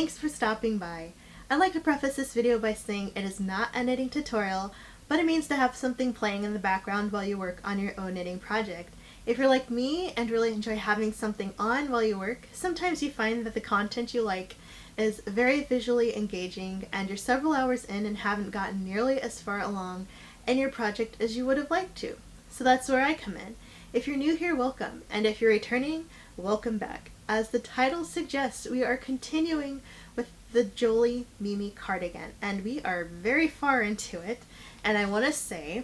thanks for stopping by. I'd like to preface this video by saying it is not a knitting tutorial, but it means to have something playing in the background while you work on your own knitting project. If you're like me and really enjoy having something on while you work, sometimes you find that the content you like is very visually engaging and you're several hours in and haven't gotten nearly as far along in your project as you would have liked to. So that's where I come in. If you're new here, welcome, and if you're returning, welcome back. As the title suggests, we are continuing with the Jolie Mimi Cardigan, and we are very far into it, and I want to say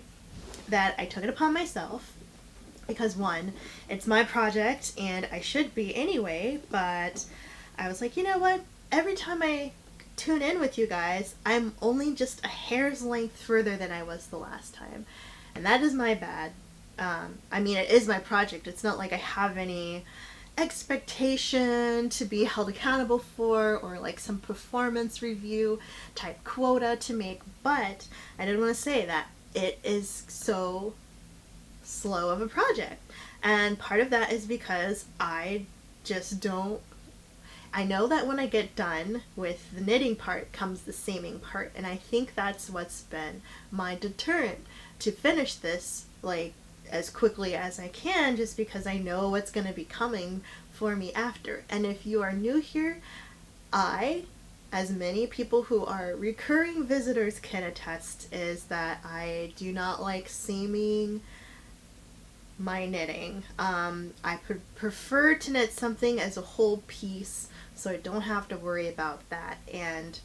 that I took it upon myself because one, it's my project and I should be anyway, but I was like, you know what, every time I tune in with you guys, I'm only just a hair's length further than I was the last time, and that is my bad. I mean, it is my project. It's not like I have any expectation to be held accountable for or like some performance review type quota to make, but I did want to say that it is so slow of a project, and part of that is because I just don't. I know that when I get done with the knitting part comes the seaming part, and I think that's what's been my deterrent to finish this like as quickly as I can, just because I know what's going to be coming for me after. And if you are new here, as many people who are recurring visitors can attest, is that I do not like seaming my knitting. I prefer to knit something as a whole piece so I don't have to worry about that. And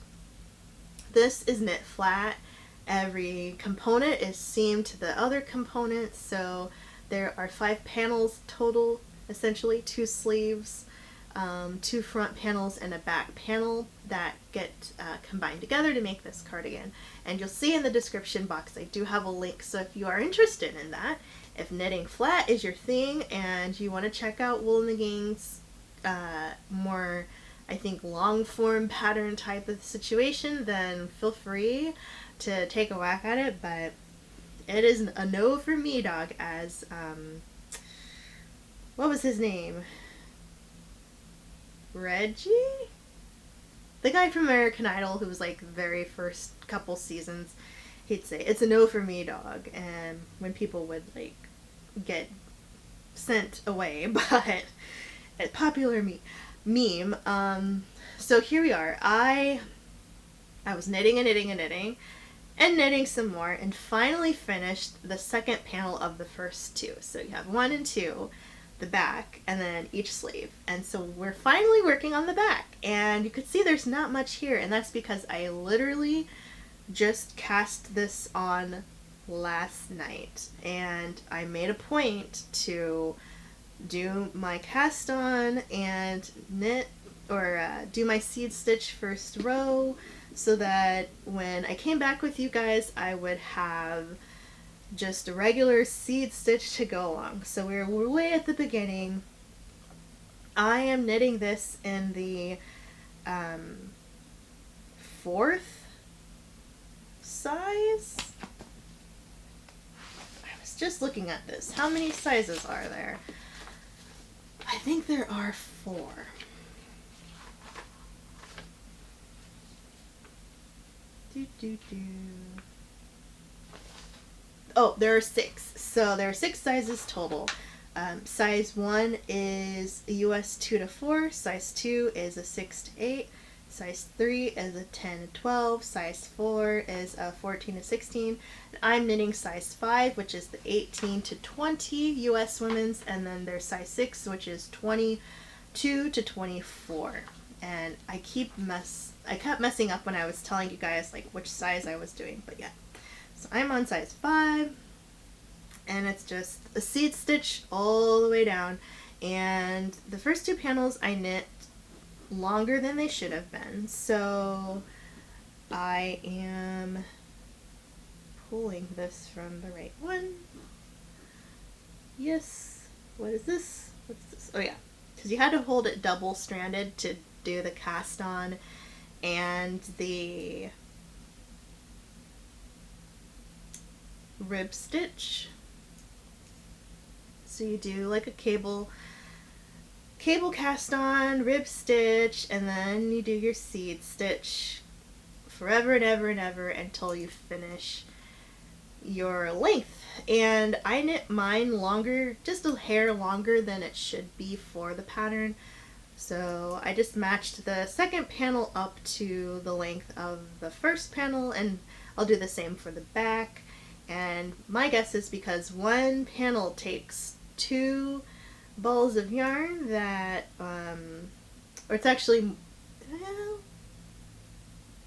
this is knit flat. Every component is seamed to the other component, so there are 5 panels total, essentially 2 sleeves, 2 front panels, and a back panel that get combined together to make this cardigan. And you'll see in the description box I do have a link, so if you are interested in that, if knitting flat is your thing and you want to check out Wool Knitting's more, I think, long form pattern type of situation, then feel free to take a whack at it. But it is a no for me, dog, as what was his name? Reggie? The guy from American Idol who was like the very first couple seasons, he'd say, it's a no for me, dog. And when people would like get sent away by a popular meme. So here we are. I was knitting and knitting and knitting and knitting some more, and finally finished the second panel of the first 2. So you have 1 and 2, the back, and then each sleeve. And so we're finally working on the back, and you could see there's not much here, and that's because I literally just cast this on last night, and I made a point to do my cast on and knit or do my seed stitch first row, so that when I came back with you guys I would have just a regular seed stitch to go along. So we're way at the beginning. I am knitting this in the 4th size. I was just looking at this. How many sizes are there? I think there are 4. Oh, there are 6. So there are 6 sizes total. Size 1 is a US 2 to 4. Size 2 is a 6 to 8. Size 3 is a 10 to 12. Size 4 is a 14 to 16. And I'm knitting size 5, which is the 18 to 20 US women's, and then there's size 6, which is 22 to 24. And I kept messing up when I was telling you guys like which size I was doing, but yeah. So I'm on size 5, and it's just a seed stitch all the way down. And the first 2 panels I knit longer than they should have been, so I am pulling this from the right one. Yes. What is this? What's this? Oh yeah, because you had to hold it double stranded to do the cast on and the rib stitch. So you do like a cable cable cast on, rib stitch, and then you do your seed stitch forever and ever and ever until you finish your length. And I knit mine longer, just a hair longer than it should be for the pattern. So I just matched the second panel up to the length of the first panel, and I'll do the same for the back. And my guess is because one panel takes 2 balls of yarn that, or it's actually, well,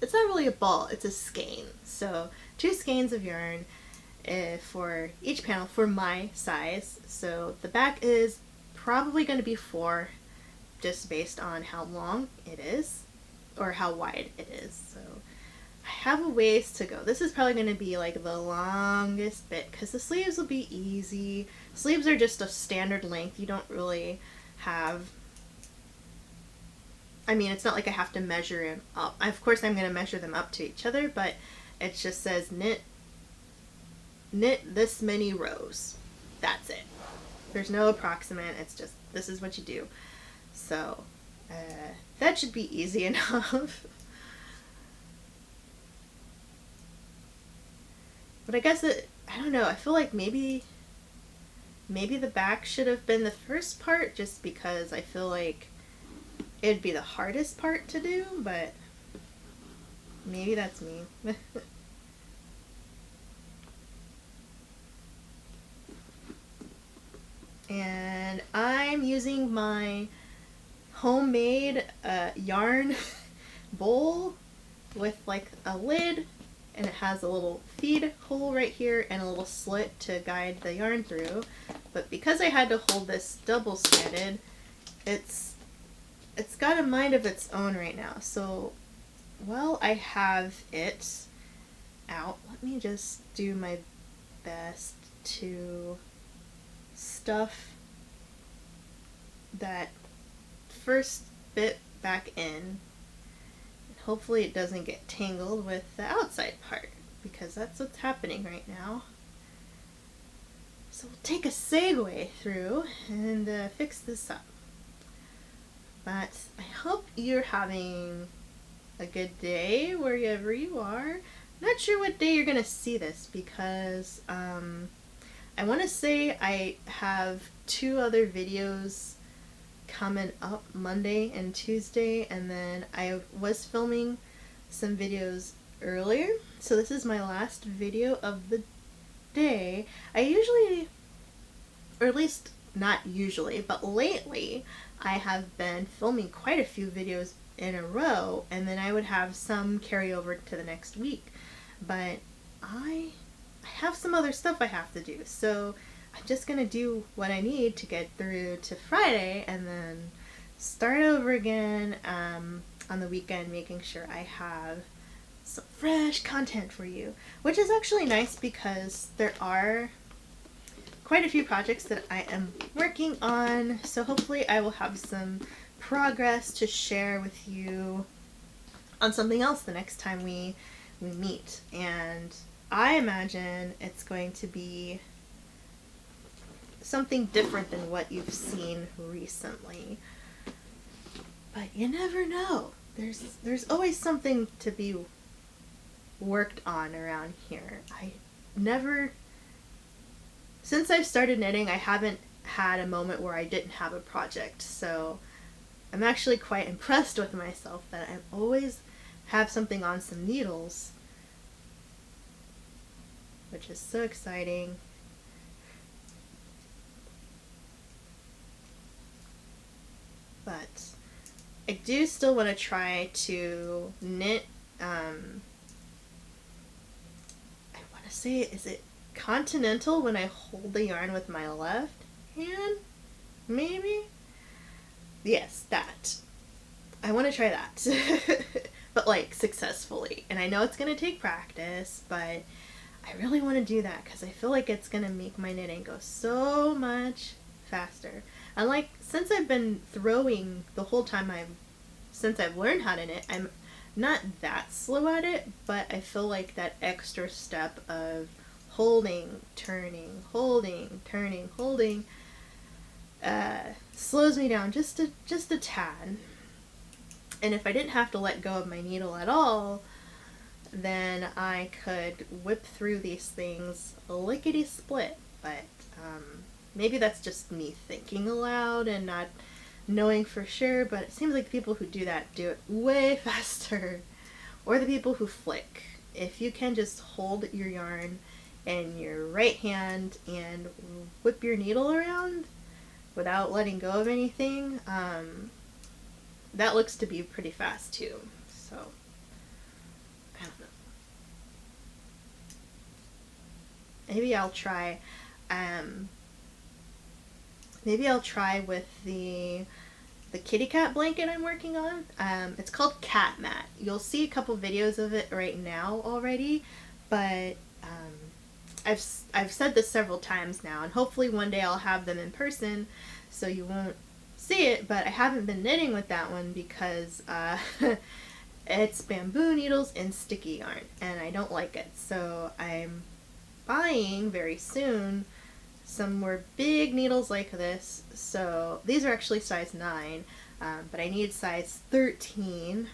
it's not really a ball, it's a skein. So 2 skeins of yarn for each panel for my size. So the back is probably going to be 4, just based on how long it is or how wide it is. So I have a ways to go. This is probably going to be like the longest bit because the sleeves will be easy. Sleeves are just a standard length. You don't really have, I mean, it's not like I have to measure them up. Of course I'm going to measure them up to each other, but it just says knit this many rows. That's it. There's no approximate. It's just, this is what you do. So that should be easy enough. But I guess I don't know, I feel like maybe the back should have been the first part, just because I feel like it'd be the hardest part to do, but maybe that's me. And I'm using my homemade yarn bowl with like a lid, and it has a little feed hole right here and a little slit to guide the yarn through. But because I had to hold this double-sided, it's got a mind of its own right now. So while I have it out, let me just do my best to stuff that first bit back in. Hopefully it doesn't get tangled with the outside part, because that's what's happening right now. So we'll take a segue through and fix this up. But I hope you're having a good day wherever you are. Not sure what day you're going to see this, because I want to say I have 2 other videos coming up, Monday and Tuesday, and then I was filming some videos earlier, so this is my last video of the day. I usually, or at least not usually, but lately I have been filming quite a few videos in a row, and then I would have some carry over to the next week, but I have some other stuff I have to do, so I'm just gonna do what I need to get through to Friday and then start over again on the weekend, making sure I have some fresh content for you, which is actually nice because there are quite a few projects that I am working on, so hopefully I will have some progress to share with you on something else the next time we meet. And I imagine it's going to be something different than what you've seen recently. But you never know. There's always something to be worked on around here. Since I've started knitting, I haven't had a moment where I didn't have a project. So I'm actually quite impressed with myself that I always have something on some needles, which is so exciting. But I do still want to try to knit, I want to say, is it continental when I hold the yarn with my left hand? Maybe? Yes, that. I want to try that. But like successfully. And I know it's going to take practice, but I really want to do that because I feel like it's going to make my knitting go so much faster. And like, since I've been throwing the whole time since I've learned how to knit, I'm not that slow at it, but I feel like that extra step of holding, turning, holding, turning, holding, slows me down just a tad. And if I didn't have to let go of my needle at all, then I could whip through these things lickety-split. But maybe that's just me thinking aloud and not knowing for sure, but it seems like the people who do that do it way faster. Or the people who flick. If you can just hold your yarn in your right hand and whip your needle around without letting go of anything, that looks to be pretty fast too. So, I don't know. Maybe I'll try, with the kitty cat blanket I'm working on. It's called Cat Mat. You'll see a couple videos of it right now already, but I've said this several times now, and hopefully one day I'll have them in person so you won't see it, but I haven't been knitting with that one because it's bamboo needles and sticky yarn, and I don't like it. So I'm buying very soon some more big needles like this. So these are actually size 9, but I need size 13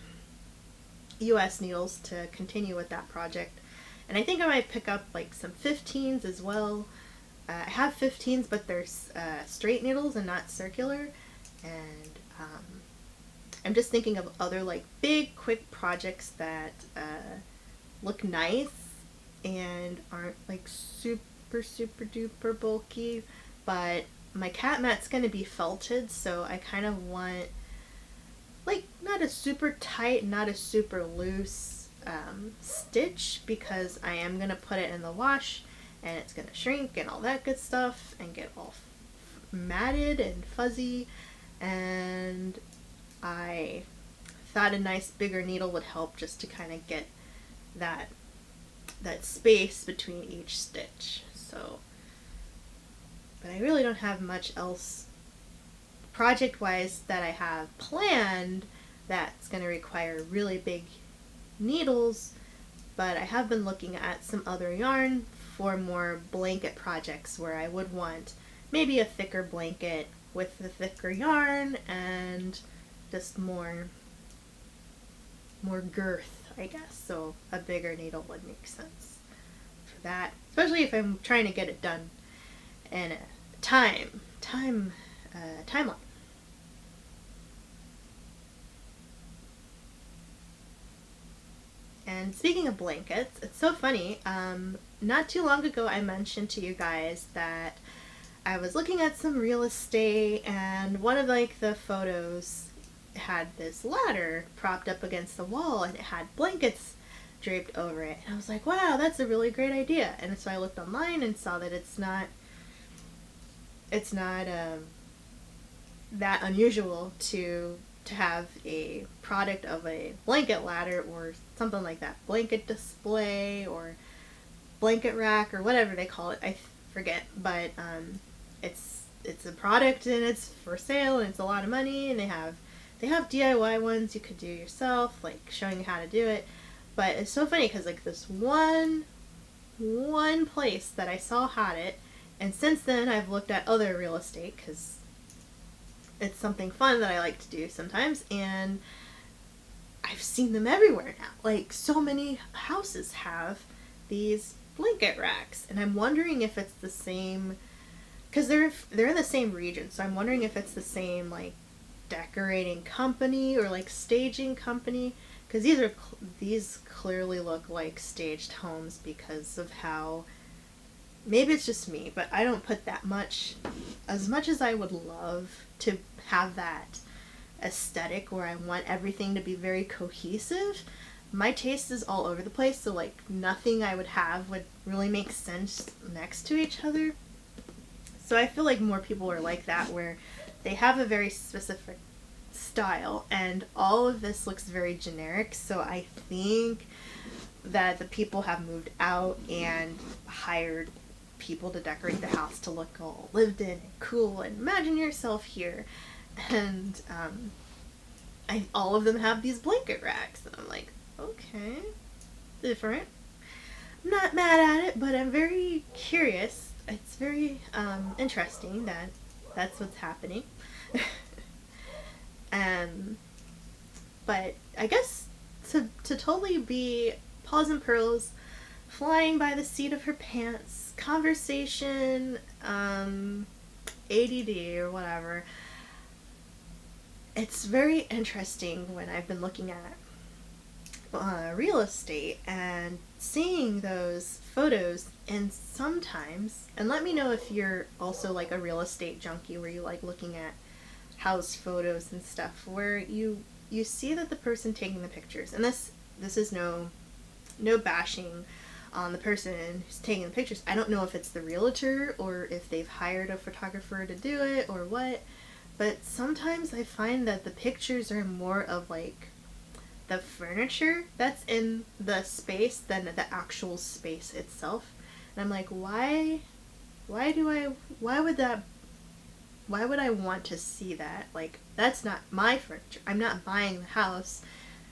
US needles to continue with that project. And I think I might pick up like some 15s as well. I have 15s, but they're straight needles and not circular. And I'm just thinking of other like big quick projects that look nice and aren't like super duper bulky. But my cat mat's going to be felted, so I kind of want like not a super tight, not a super loose stitch, because I am going to put it in the wash and it's going to shrink and all that good stuff and get all matted and fuzzy, and I thought a nice bigger needle would help just to kind of get that space between each stitch. So, but I really don't have much else project wise that I have planned that's going to require really big needles, but I have been looking at some other yarn for more blanket projects where I would want maybe a thicker blanket with the thicker yarn and just more girth, I guess. So a bigger needle would make sense for that, especially if I'm trying to get it done in a timeline. And speaking of blankets, it's so funny. Not too long ago I mentioned to you guys that I was looking at some real estate, and one of like the photos had this ladder propped up against the wall and it had blankets draped over it. And I was like, wow, that's a really great idea. And so I looked online and saw that it's not that unusual to have a product of a blanket ladder or something like that, blanket display or blanket rack or whatever they call it, I forget, but it's a product and it's for sale and it's a lot of money, and they have DIY ones you could do yourself, like showing you how to do it. But it's so funny because like this one place that I saw had it, and since then I've looked at other real estate because it's something fun that I like to do sometimes, and I've seen them everywhere now. Like so many houses have these blanket racks, and I'm wondering if it's the same, because they're in the same region, so I'm wondering if it's the same like decorating company or like staging company, because these clearly look like staged homes because of how, maybe it's just me, but I don't put that much, as much as I would love to have that aesthetic where I want everything to be very cohesive. My taste is all over the place, so like nothing I would have would really make sense next to each other. So I feel like more people are like that, where they have a very specific style and all of this looks very generic. So I think that the people have moved out and hired people to decorate the house to look all lived in and cool and imagine yourself here. And all of them have these blanket racks, and I'm like, okay, different. I'm not mad at it, but I'm very curious. It's very interesting that That's what's happening. um, but I guess to totally be paws and pearls, flying by the seat of her pants, conversation, ADD or whatever. It's very interesting when I've been looking at real estate and seeing those photos, and sometimes, and let me know if you're also like a real estate junkie where you like looking at house photos and stuff, where you see that the person taking the pictures, and this is no bashing on the person who's taking the pictures. I don't know if it's the realtor or if they've hired a photographer to do it or what, but sometimes I find that the pictures are more of like the furniture that's in the space than the actual space itself. And I'm like, why would I want to see that? Like, that's not my furniture. I'm not buying the house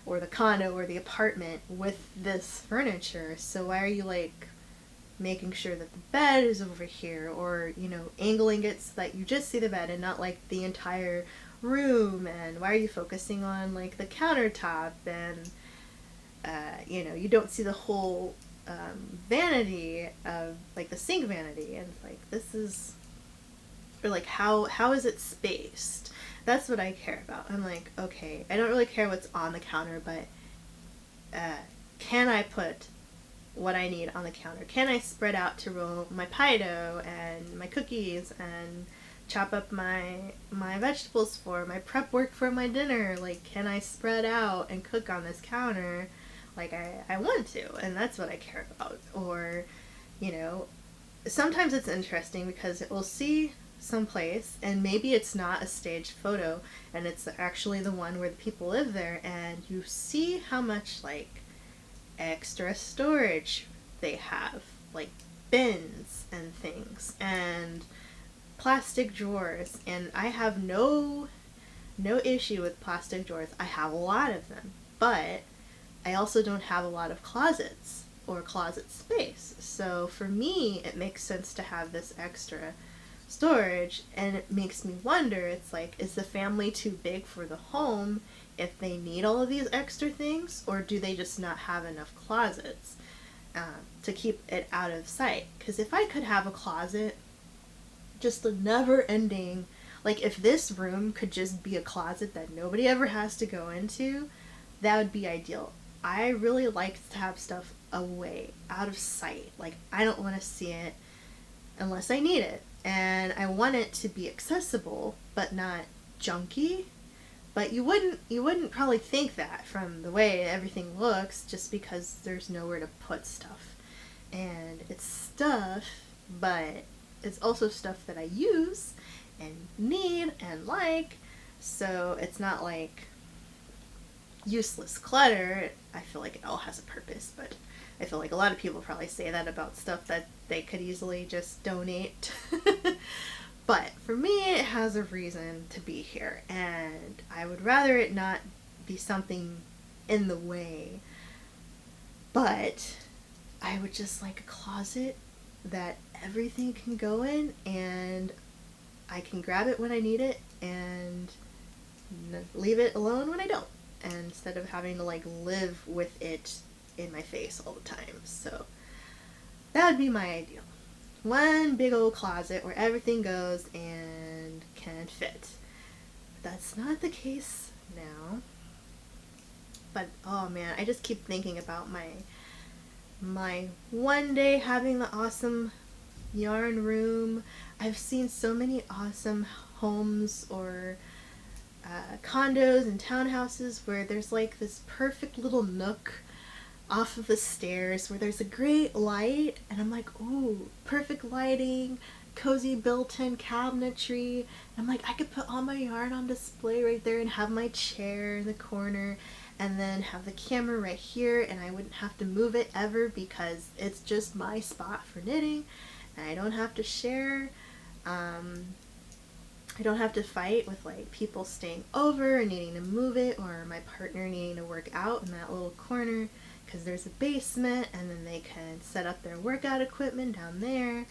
or the condo or the apartment with this furniture. So why are you like making sure that the bed is over here, or, you know, angling it so that you just see the bed and not like the entire room? And why are you focusing on like the countertop and you know, you don't see the whole vanity of like the sink vanity? And it's like, this is, or like how is it spaced? That's what I care about. I'm like, okay, I don't really care what's on the counter, but can I put what I need on the counter? Can I spread out to roll my pie dough and my cookies and chop up my vegetables for my prep work for my dinner? Like, can I spread out and cook on this counter like I want to? And that's what I care about. Or, you know, sometimes it's interesting because we'll see someplace and maybe it's not a staged photo and it's actually the one where the people live there, and you see how much like extra storage they have, like bins and things and plastic drawers. And I have no issue with plastic drawers. I have a lot of them, but I also don't have a lot of closets or closet space. So for me, it makes sense to have this extra storage, and it makes me wonder, it's like, is the family too big for the home if they need all of these extra things, or do they just not have enough closets to keep it out of sight? Because if I could have a closet, just a never ending, like if this room could just be a closet that nobody ever has to go into, that would be ideal. I really like to have stuff away, out of sight. Like, I don't want to see it unless I need it. And I want it to be accessible, but not junky. But you wouldn't probably think that from the way everything looks, just because there's nowhere to put stuff. And it's stuff, but it's also stuff that I use and need and like. So it's not like useless clutter. I feel like it all has a purpose, but I feel like a lot of people probably say that about stuff that they could easily just donate. But for me, it has a reason to be here, and I would rather it not be something in the way. But I would just like a closet that everything can go in, and I can grab it when I need it and leave it alone when I don't, and instead of having to like live with it in my face all the time. So that would be my ideal. One big old closet where everything goes and can fit. That's not the case now. But oh man, I just keep thinking about my one day having the awesome yarn room. I've seen so many awesome homes or condos and townhouses where there's like this perfect little nook off of the stairs where there's a great light, and I'm like, ooh, perfect lighting, cozy built-in cabinetry. And I'm like, I could put all my yarn on display right there and have my chair in the corner and then have the camera right here, and I wouldn't have to move it ever because it's just my spot for knitting, and I don't have to share. I don't have to fight with like people staying over and needing to move it, or my partner needing to work out in that little corner because there's a basement, and then they can set up their workout equipment down there,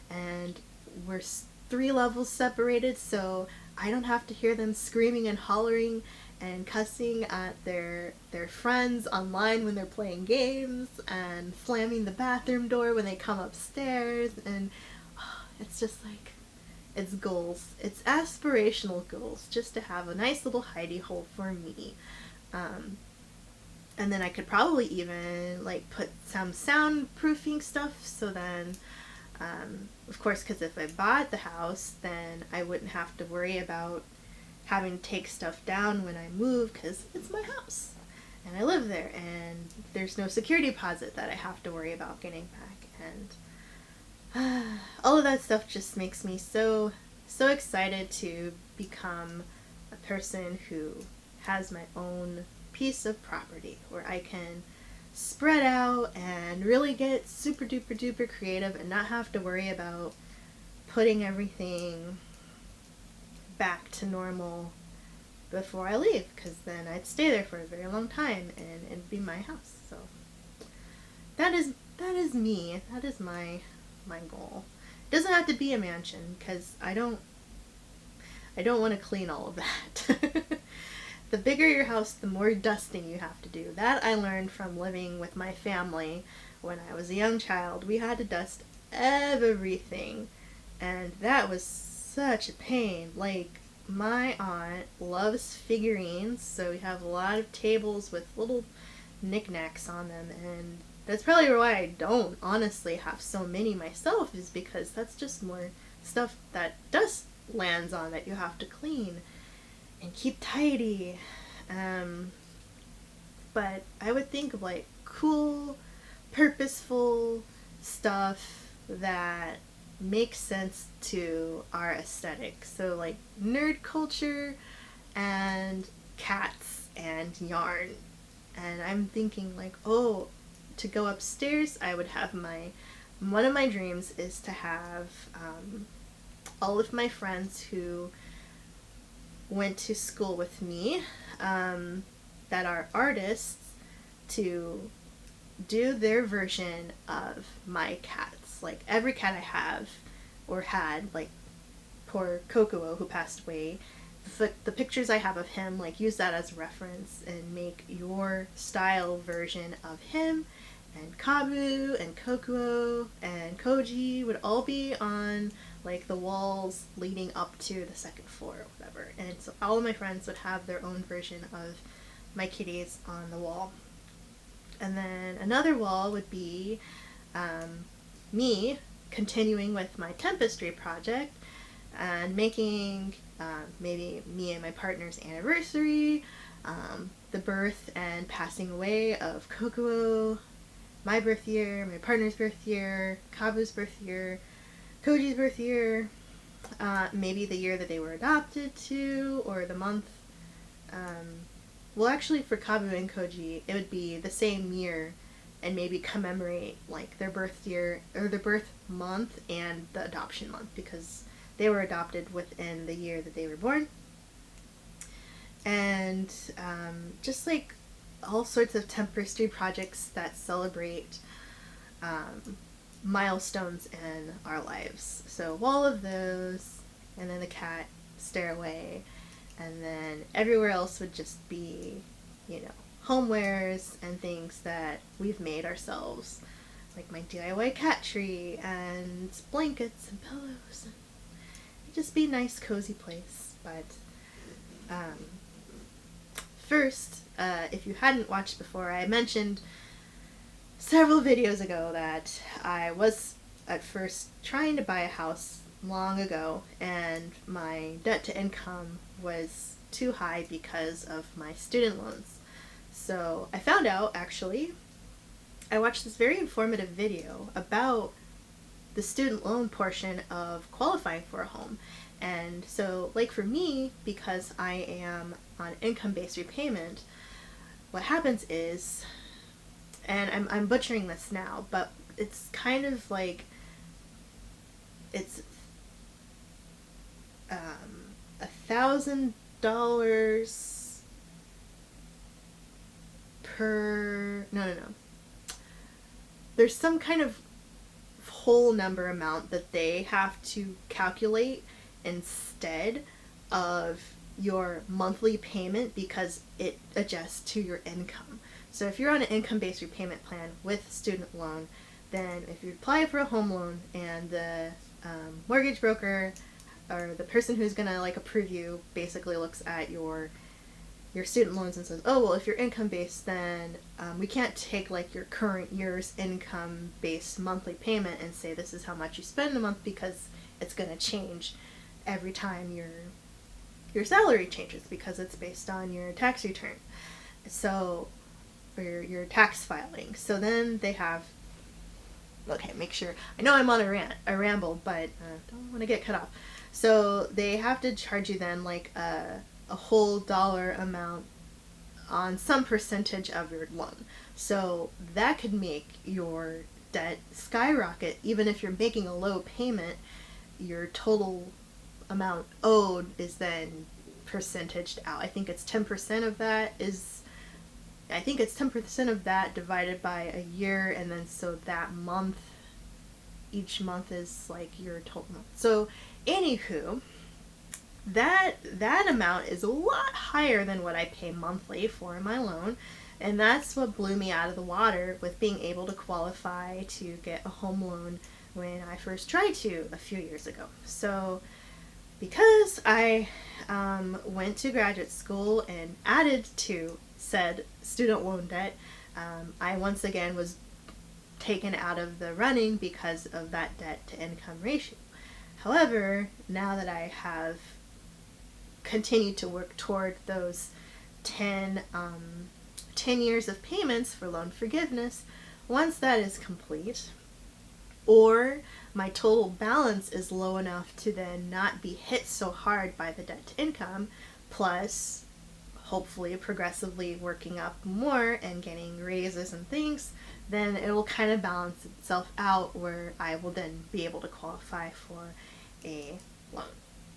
and we're 3 levels separated, so I don't have to hear them screaming and hollering and cussing at their friends online when they're playing games, and slamming the bathroom door when they come upstairs. And it's just like, it's goals. It's aspirational goals, just to have a nice little hidey hole for me. And then I could probably even like put some soundproofing stuff, so then of course, because if I bought the house, then I wouldn't have to worry about having to take stuff down when I move, because it's my house and I live there, and there's no security deposit that I have to worry about getting back. And all of that stuff just makes me so excited to become a person who has my own piece of property where I can spread out and really get super duper duper creative and not have to worry about putting everything back to normal before I leave, because then I'd stay there for a very long time and it'd be my house. So that is me. That is my goal. It doesn't have to be a mansion, because I don't want to clean all of that. The bigger your house, the more dusting you have to do. That I learned from living with my family when I was a young child. We had to dust everything, and that was such a pain. Like, my aunt loves figurines, so we have a lot of tables with little knickknacks on them, and that's probably why I don't honestly have so many myself, is because that's just more stuff that dust lands on that you have to clean and keep tidy. But I would think of like cool, purposeful stuff that makes sense to our aesthetic. So like nerd culture and cats and yarn. And I'm thinking like, oh, to go upstairs, I would have one of my dreams is to have all of my friends who went to school with me, that are artists, to do their version of my cats. Like every cat I have or had, like poor Kokuo who passed away, the pictures I have of him, like use that as reference and make your style version of him. And Kabu and Kokuo and Koji would all be on like the walls leading up to the second floor or whatever. And so all of my friends would have their own version of my kitties on the wall. And then another wall would be me continuing with my Tempestry project and making maybe me and my partner's anniversary, the birth and passing away of Kokuo, my birth year, my partner's birth year, Kabu's birth year, Koji's birth year, maybe the year that they were adopted to, or the month. Well, actually, for Kabu and Koji, it would be the same year, and maybe commemorate like their birth year or their birth month and the adoption month, because they were adopted within the year that they were born. And just like all sorts of Tempestry projects that celebrate milestones in our lives. So all of those, and then the cat stairway, and then everywhere else would just be, homewares and things that we've made ourselves, like my DIY cat tree and blankets and pillows. It'd just be a nice, cozy place. But first, if you hadn't watched before, I mentioned several videos ago that I was at first trying to buy a house long ago, and my debt to income was too high because of my student loans. So I found out, actually, I watched this very informative video about the student loan portion of qualifying for a home. And so, like for me, because I am on income-based repayment, what happens is, and I'm butchering this now, but it's kind of like, it's $1,000 per, no. There's some kind of whole number amount that they have to calculate instead of your monthly payment because it adjusts to your income. So if you're on an income-based repayment plan with student loan, then if you apply for a home loan and the mortgage broker or the person who's gonna like approve you basically looks at your student loans and says, oh well, if you're income based, then we can't take like your current year's income based monthly payment and say this is how much you spend a month, because it's gonna change every time your salary changes because it's based on your tax return. So or your tax filing. So then they have, okay, make sure, I know I'm on a ramble, but don't want to get cut off. So they have to charge you then like a whole dollar amount on some percentage of your loan. So that could make your debt skyrocket. Even if you're making a low payment, your total amount owed is then percentaged out. I think it's 10% of that divided by a year, and then so that month, each month is like your total month. So anywho, that amount is a lot higher than what I pay monthly for my loan, and that's what blew me out of the water with being able to qualify to get a home loan when I first tried to a few years ago. So because I went to graduate school and added to said student loan debt, I once again was taken out of the running because of that debt to income ratio. However, now that I have continued to work toward those 10 years of payments for loan forgiveness, once that is complete, or my total balance is low enough to then not be hit so hard by the debt to income, plus hopefully progressively working up more and getting raises and things, then it will kind of balance itself out where I will then be able to qualify for a loan.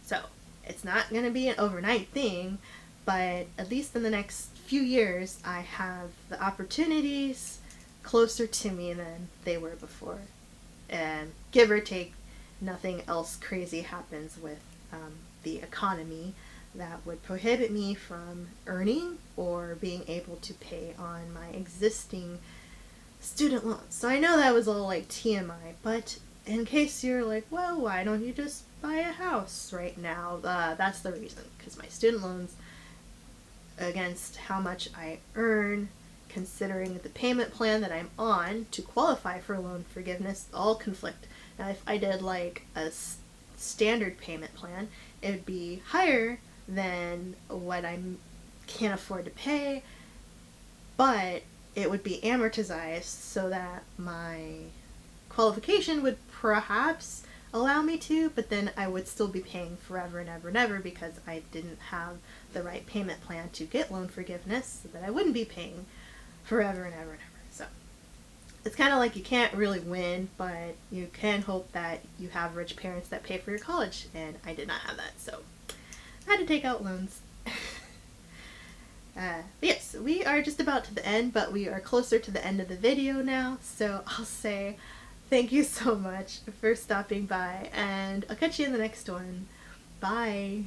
So it's not going to be an overnight thing, but at least in the next few years I have the opportunities closer to me than they were before. And give or take, nothing else crazy happens with the economy that would prohibit me from earning or being able to pay on my existing student loans. So I know that was all like TMI, but in case you're like, well, why don't you just buy a house right now? That's the reason, because my student loans, against how much I earn, considering the payment plan that I'm on to qualify for loan forgiveness, all conflict. Now if I did like a standard payment plan, it would be higher than what I can't afford to pay, but it would be amortized so that my qualification would perhaps allow me to, but then I would still be paying forever and ever and ever because I didn't have the right payment plan to get loan forgiveness, so that I wouldn't be paying forever and ever and ever. So it's kind of like you can't really win, but you can hope that you have rich parents that pay for your college, and I did not have that, so I had to take out loans. But yes, we are just about to the end, but we are closer to the end of the video now, so I'll say thank you so much for stopping by, and I'll catch you in the next one. Bye!